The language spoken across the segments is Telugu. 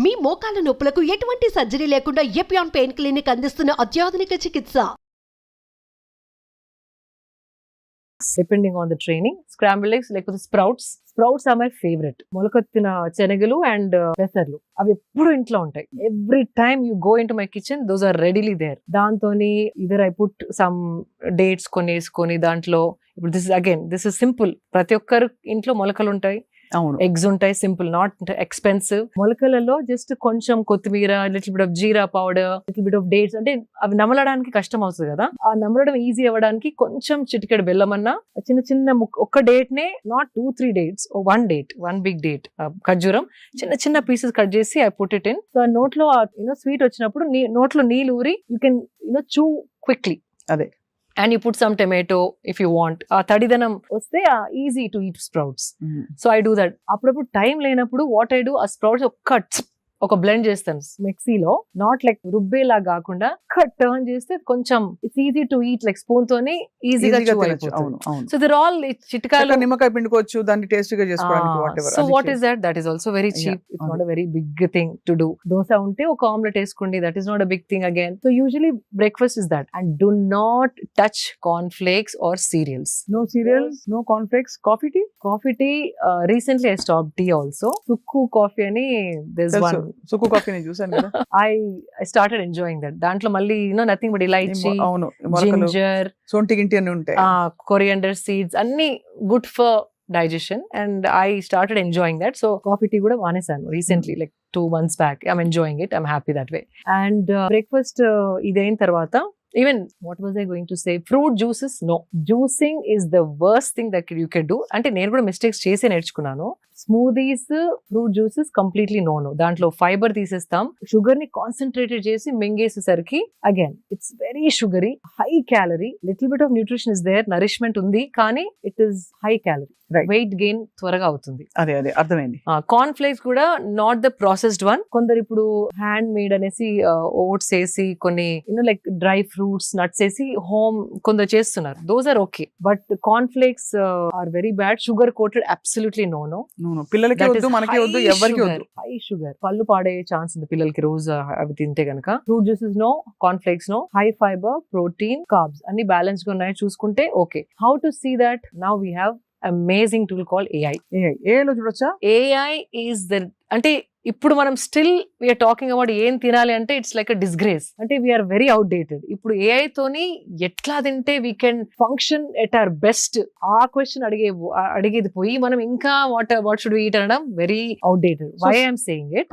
మీ మోకాల నొప్పులకు ఎటువంటి సర్జరీ లేకుండా ఎపియాన్ పెయిన్ క్లినిక్ అందిస్తున్న అత్యాధునిక చికిత్స. Depending on the training, scrambled eggs లేకపోతే స్ప్రౌట్స్ ఆర్ మై ఫేవరెట్. మొలకొత్తిన శనగలు అండ్ పెసర్లు అవి ఎప్పుడు ఇంట్లో ఉంటాయి. Every time you go in to my kitchen those are readily there. దాంతోని either I put some dates కొన్ని వేసుకొని దాంట్లో ఇప్పుడు దిస్ ఇస్ సింపుల్. ప్రతి ఒక్కరు ఇంట్లో మొలకలు ఉంటాయి, ఎగ్స్ ఉంటాయి, సింపుల్, నాట్ ఎక్స్పెన్సివ్. మొలకలలో జస్ట్ కొంచెం కొత్తిమీర, little bit of jeera powder, little bit of dates, అంటే అవి నమలడానికి కష్టం అవుతుంది కదా, ఆ నమలడం ఈజీ అవ్వడానికి కొంచెం చిటికెడు బెల్లం అన్న, చిన్న చిన్న ఒక్క డేట్ నే, not 2-3 dates, one big date, ఖర్జూరం చిన్న చిన్న పీసెస్ కట్ చేసి I put it in. So నోట్లో స్వీట్ వచ్చినప్పుడు నోట్లో నీళ్ళు ఊరి యూ కెన్ చూ క్విక్లీ. అదే. And you put some tomato if you want. తడిదనం వస్తే easy to eat sprouts. So I do that. అప్పుడప్పుడు టైం లేనప్పుడు what I do, ఆ sprouts ఒక బ్లెండ్ చేస్తాను మిక్సీలో, నాట్ లైక్ రుబ్బేలా కాకుండా టర్న్ చేస్తే కొంచెం it's easy to eat, like spoon తోనే ఈజీగా అయిపోతుంది. సో దర్ ఆల్ చిట్కాలు. నిమ్మకాయ పిండుకోవచ్చు, దాన్ని టేస్టీగా చేసుకోవడానికి. So what is that? That is also very cheap. It's not a very big thing to do. Dosa ఉంటే ఒక ఆమ్లెట్ వేసుకోండి, that is not a big thing again. So usually breakfast is that. And do not touch corn flakes or cereals. No cereals, no corn flakes. Coffee tea. Recently I stopped tea also. Sukku coffee ani, there's one. Sukku coffee నేను చూసాను కదా. I started enjoying that. దాంట్లో మళ్ళీ nothing but elaichi, ginger, సొంటి గింటి అన్ని ఉంటాయి, coriander seeds, అన్ని good for digestion, and I started enjoying that. So coffee tea kuda vanesanu recently, like 2 months back. I'm enjoying it. I'm happy that way. And breakfast idain tarvata, even what was I going to say, fruit juices, no, juicing is the worst thing that you can do. అంటే నేను కూడా మిస్టేక్స్ చేసి నేర్చుకున్నాను. Smoothies, fruit juices completely no. దాంట్లో ఫైబర్ తీసేస్తాం, షుగర్ ని కాన్సన్ట్రేటెడ్ చేసి మింగేసేసరికి again it's very sugary, high calorie. Little bit of nutrition is there, nourishment ఉంది, కానీ it is high calorie. Weight gain త్వరగా అవుతుంది. అదే అర్థమైంది. కార్న్ ఫ్లేక్స్ కూడా నాట్ ద ప్రాసెస్డ్ వన్. కొందరు ఇప్పుడు హ్యాండ్ మేడ్ అనేసి ఓట్స్ వేసి కొన్ని లైక్ డ్రై ఫ్రూట్స్, నట్స్ వేసి హోమ్ కొందరు చేస్తున్నారు. Those are okay, but corn flakes are very bad. Sugar coated, absolutely no. పిల్లలకి వద్దు, మనకి వద్దు, ఎవరికి వద్దు. హై షుగర్, పళ్ళు పాడయ్యే ఛాన్స్ ఉంది పిల్లలకి రోజు అవి తింటే గనక. Fruit juices no, corn flakes no. High fibre, protein, carbs అన్ని బ్యాలెన్స్ గా ఉన్నాయి చూసుకుంటే okay. How to see that? Now we have amazing tool called AI. AI లో చూడొచ్చా? AI is the, అంటే ఇప్పుడు మనం స్టిల్ వీఆర్ టాకింగ్ అబౌట్ ఏం తినాలి అంటే ఇట్స్ లైక్ అ డిస్గ్రేస్. అంటే వీఆర్ వెరీ అవుట్డేటెడ్. ఇప్పుడు AI తోని ఎట్లా తింటే we can function at our best, ఆ క్వశ్చన్ అడిగేది పోయి మనం ఇంకా వాట్ షుడ్ వి ఈట్ అనడం very outdated. Why I'm saying it,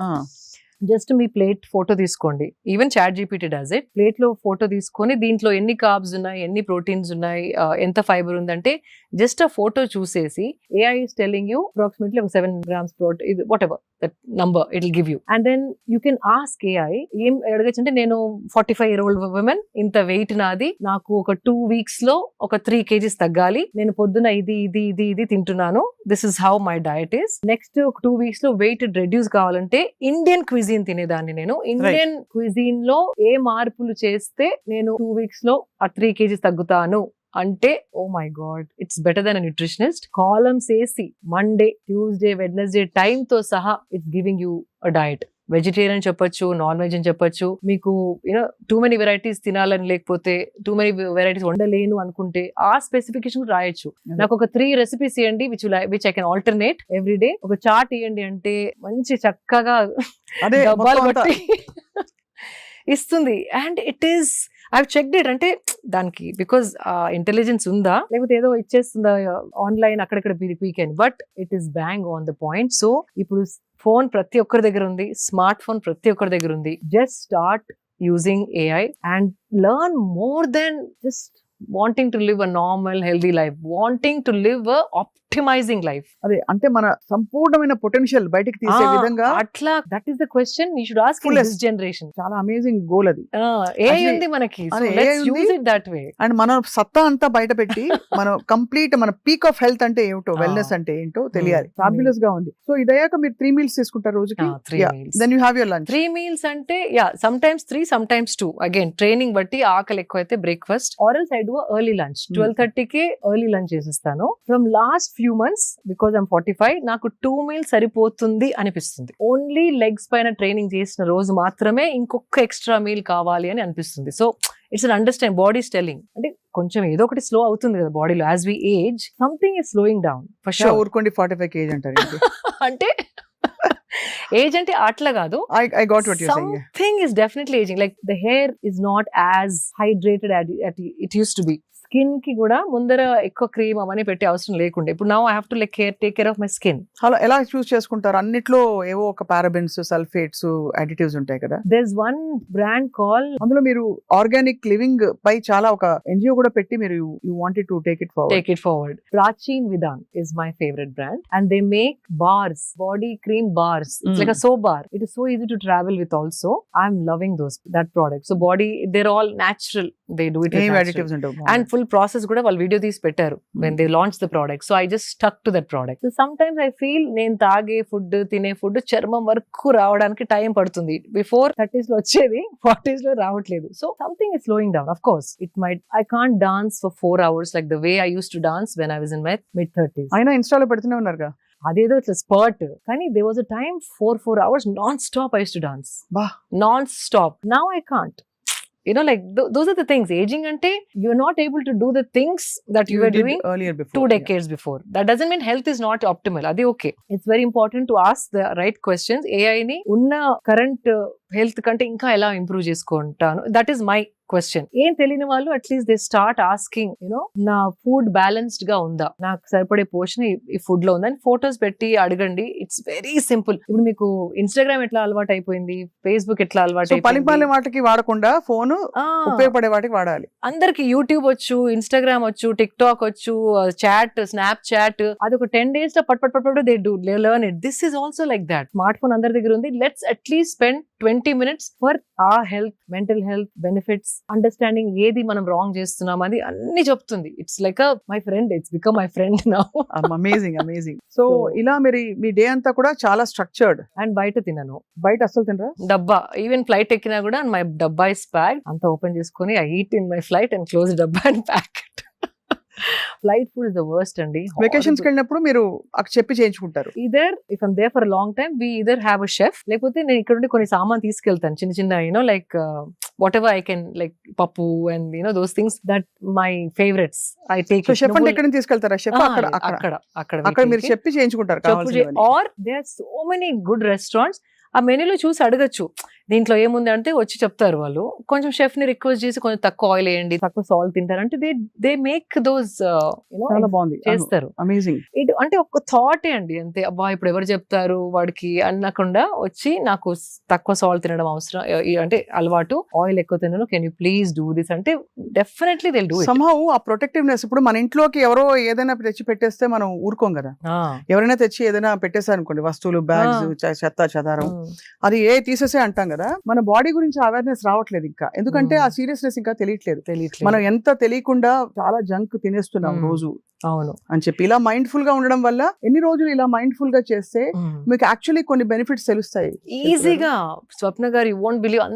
just మీ ప్లేట్ ఫోటో తీసుకోండి. Even chat GPT does it. Plate లో ఫోటో తీసుకొని దీంట్లో ఎన్ని కార్బ్స్ ఉన్నాయి, ఎన్ని ప్రోటీన్స్ ఉన్నాయి, ఎంత ఫైబర్ ఉందంటే జస్ట్ ఆ ఫోటో చూసేసి AI is telling you approximately 7 grams protein, whatever that number it will give you. And then you can ask AI, ఏం అడగచ్చు అంటే, నేను 45-year-old woman, ఇంత వెయిట్ నాది, నాకు ఒక 2 weeks లో ఒక 3 kgs తగ్గాలి, నేను పొద్దున ఇది తింటున్నాను, this is how my diet is. Next 2 weeks లో వెయిట్ రెడ్యూస్ కావాలంటే ఇండియన్ క్విజీన్ తినేదాన్ని నేను. ఇండియన్ క్విజీన్ లో ఏ మార్పులు చేస్తే నేను 2 weeks లో ఆ 3 kgs తగ్గుతాను అంటే, oh my god, it's better than a nutritionist. Columns వేసి మండే, ట్యూస్డే, వెడ్నెస్డే టైమ్ తో సహా it's giving you a diet. Vegetarian చెప్పొచ్చు, నాన్ వెజ్ అని చెప్పొచ్చు. మీకు టూ మెనీ వెరైటీస్ తినాలని, లేకపోతే టూ మెనీ వెరైటీస్ వండలేను అనుకుంటే ఆ స్పెసిఫికేషన్ రాయొచ్చు. నాకు ఒక 3 recipes ఇవ్వండి which I can alternate every day. ఒక చార్ట్ ఇవ్వండి అంటే మంచి చక్కగా డబ్బాలు కొట్టి ఇస్తుంది. And it is, I checked it. అంటే దానికి బికాజ్ ఇంటెలిజెన్స్ ఉందా, లేకపోతే ఏదో ఇచ్చేస్తుందా ఆన్లైన్ అక్కడక్కడ weekend, but it is bang on the point. So ఇప్పుడు ఫోన్ ప్రతి ఒక్కరి దగ్గర ఉంది, స్మార్ట్ ఫోన్ ప్రతి ఒక్కరి దగ్గర ఉంది. Just start using AI and learn more than just wanting to live a normal healthy life, wanting to live a optimising life. అదే, అంటే మన సంపూర్ణమైన పొటెన్షియల్ బయటికి తీసే విధంగా అట్లా. That is the question you should ask in this generation. చాలా అమేజింగ్ గోల్ అది. AI ఉంది మనకి, so let's use it that way. And మన సత్తా అంతా బయట పెట్టి మనం కంప్లీట్ మన పీక్ ఆఫ్ హెల్త్ అంటే ఏమిటో, వెల్నెస్ అంటే ఏంటో తెలియాలి. ఫ్యాబులస్ గా ఉంది. సో ఇదయ్యాక మీరు 3 meals తీసుకుంటారు రోజుకి? 3 meals. Then you have your lunch. 3 meals అంటే some times 3, some times 2. Again training బట్టి, ఆకలి ఎక్కువ అయితే breakfast, or else I do a early lunch. 12:30కి early lunch చేసేస్తాను. From last few months, because I'm 45, నాకు 2 meals సరిపోతుంది అనిపిస్తుంది. ఓన్లీ లెగ్స్ పైన ట్రైనింగ్ చేసిన రోజు మాత్రమే ఇంకొక ఎక్స్ట్రా మీల్ కావాలి అని అనిపిస్తుంది. So it's un understand, body telling. అంటే కొంచెం ఏదో ఒకటి స్లో అవుతుంది కదా బాడీలో. As we age something is slowing down for sure. ఊరుకోండి 45 kg అంటారు. అంటే ఏజ్ అంటే అట్లా కాదు. I got what you're saying. Something is definitely aging. Like the hair is not as hydrated as it used to be. Skin కి కూడా ముందర ఎక్కువ క్రీమ్ అవన్నీ పెట్టే అవసరం లేకుండా ఇప్పుడు now I have to take care of my skin. అలా ఎలా చూస్ చేసుకుంటారు? అన్నిట్లో ఏవో ఒక పారాబెన్స్, సల్ఫేట్స్, అడిటివ్స్ ఉంటాయి కదా. There's one brand called, అందులో మీరు ఆర్గానిక్ లివింగ్ పై చాలా ఒక ఎన్జిఓ కూడా పెట్టి మీరు you wanted to take it forward. Prachin Vidhan is my favorite brand and they make bars, body cream bars. It's like a soap bar. It is so easy to travel with also. I'm loving that product. So body, they're all natural. They do it with natural. Additives ఉంటాయి. And full process కూడా వాళ్ళు వీడియో తీసి పెట్టారు when they launched the product. So I just stuck to that product. So sometimes I feel నేను తాగే ఫుడ్, తినే ఫుడ్ చర్మం వరకు రావడానికి టైం పడుతుంది. బిఫోర్ 30s లో వచ్చేది 40s లో రావట్లేదు. So something is slowing down. Of course it might, I can't dance for 4 hours like the way I used to dance when I was in my mid-30s. అయినా ఇన్స్టాలో పెడుతూనే ఉన్నారుగా. అదేదో ఇట్లా స్పర్ట్. కానీ there was a time 4 hours non-stop I used to dance. Non-stop. Now I can't. You know, like those are the things. Aging ante you're not able to do the things that you were doing earlier before, 2 decades before. That doesn't mean health is not optimal. Adi okay. It's very important to ask the right questions. AI ni unna current health kante inka ela improve chesukontanu. That is my question. ఏం తెలియని వాళ్ళు at least they start asking, you know, నా ఫుడ్ బ్యాలెన్స్డ్ గా ఉందా, నాకు సరిపడే పోషణ ఈ ఫుడ్ లో ఉందా అని ఫోటోస్ పెట్టి అడగండి. It's very simple. ఇప్పుడు మీకు ఇన్స్టాగ్రామ్ ఎట్లా అలవాటు అయిపోయింది, ఫేస్బుక్ ఎట్లా అలవాటు అయిపోయింది, వాటికి వాడకుండా ఫోన్ ఉపయోగపడే వాటికి వాడాలి. అందరికి యూట్యూబ్ వచ్చు, ఇన్స్టాగ్రామ్ వచ్చు, టిక్ టాక్ వచ్చు, చాట్, స్నాప్ చాట్, అది ఒక 10 days లో పట్ they do learn it. This is also like that. Smart phone అందరి దగ్గర ఉంది. Let's at least spend 20 minutes for our health, mental health benefits, understanding ఏది మనం రాంగ్ చేస్తున్నాం అది అన్ని చెప్తుంది. It's like my friend, it's become my friend now. Amazing. So ఇలా మీ డే అంతా కూడా చాలా స్ట్రక్చర్డ్. అండ్ బయట తినను. బయట అసలు తినరా? డబ్బా, ఈవెన్ ఫ్లైట్ ఎక్కినా కూడా మై డబ్బా ఇస్ ప్యాక్డ్. అంతా ఓపెన్ చేసుకుని I eat in my flight and close డబ్బా and pack it. Flight food is the worst అండి. వెకేషన్స్ కి వెళ్ళినప్పుడు మీరు అక్కడ చెప్పి చేయించుకుంటారు. Either if I'm there for a long time we either have a chef, లేకపోతే నేను ఇక్కడ నుండి కొన్ని సామాన్ తీసుకెళ్తాను చిన్న you know like whatever I can, like pappu and you know those things that my favorites I take. So chef అంటే ఎక్కడ నుంచి తీసుకెళ్తారా? షెఫ్ అక్కడ మీరు చెప్పి చేయించుకుంటారు కావాల్సినవి. Or there are so many good restaurants. ఆ మెనూలో చూసి అడగచ్చు దీంట్లో ఏముంది అంటే వచ్చి చెప్తారు వాళ్ళు. కొంచెం షెఫ్ ని రిక్వెస్ట్ చేసి కొంచెం తక్కువ ఆయిల్ వేయండి, తక్కువ సాల్ట్ తింటారు అంటే దే మేక్ దోస్ చేస్తారు. అమేజింగ్. ఇట్ అంటే ఒక థాటే అండి అంతే. అబ్బా ఇప్పుడు ఎవరు చెప్తారు వాడికి అనకుండా వచ్చి నాకు తక్కువ సాల్ట్ తినడం అవసరం అంటే అలవాటు, ఆయిల్ ఎక్కువ తినను, can you please do this అంటే definitely they do it. Somehow ఆ ప్రొటెక్టివ్నెస్. ఇప్పుడు మన ఇంట్లోకి ఎవరో ఏదైనా తెచ్చి పెట్టేస్తే మనం ఊరుకోం కదా. ఎవరైనా తెచ్చి ఏదైనా పెట్టేశారు అనుకోండి, వస్తువులు, బ్యాగ్స్, చెత్త చెదారం, అది తీసేసే అంటాం కదా. మన బాడీ గురించి అవేర్నెస్ రావట్లేదు ఇంకా, ఎందుకంటే ఆ సీరియస్నెస్ ఇంకా తెలియట్లేదు. మనం ఎంత తెలియకుండా చాలా జంక్ తినేస్తున్నాం రోజు. అవును అని చెప్పి ఇలా మైండ్ఫుల్ గా ఉండడం వల్ల ఎన్ని రోజులు ఇలా మైండ్ఫుల్ గా చేస్తే మీకు యాక్చువల్లీ కొన్ని బెనిఫిట్స్ తెలుస్తాయి ఈజీగా. స్వప్న గారు, you won't believe,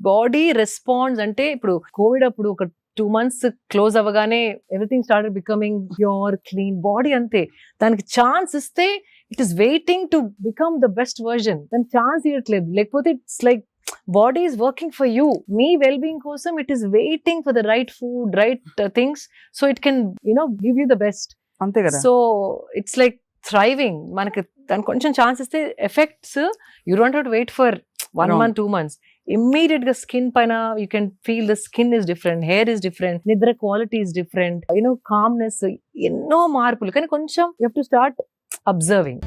body response అంటే ఇప్పుడు కోవిడ్ అప్పుడు ఒక 2 months క్లోజ్ అవ్వగానే everything started becoming pure, clean body. అంతే, దానికి ఛాన్స్ ఇస్తే it is waiting to become the best version. దానికి ఛాన్స్ ఇవ్వట్లేదు. లేకపోతే it's like body is working for you, మీ వెల్ బీయింగ్ కోసం it is waiting for the right food, right things, so it can you know give you the best. అంతే కదా. So it's like thriving. మనకి దానికి కొంచెం ఛాన్స్ ఇస్తే effects you don't have to wait for 1 month 2 months. Immediate గా స్కిన్ పైన you can feel the skin is different, hair is different, నిద్ర quality is different, you know calmness, ఎన్నో మార్పులు. కానీ కొంచెం you have to start observing.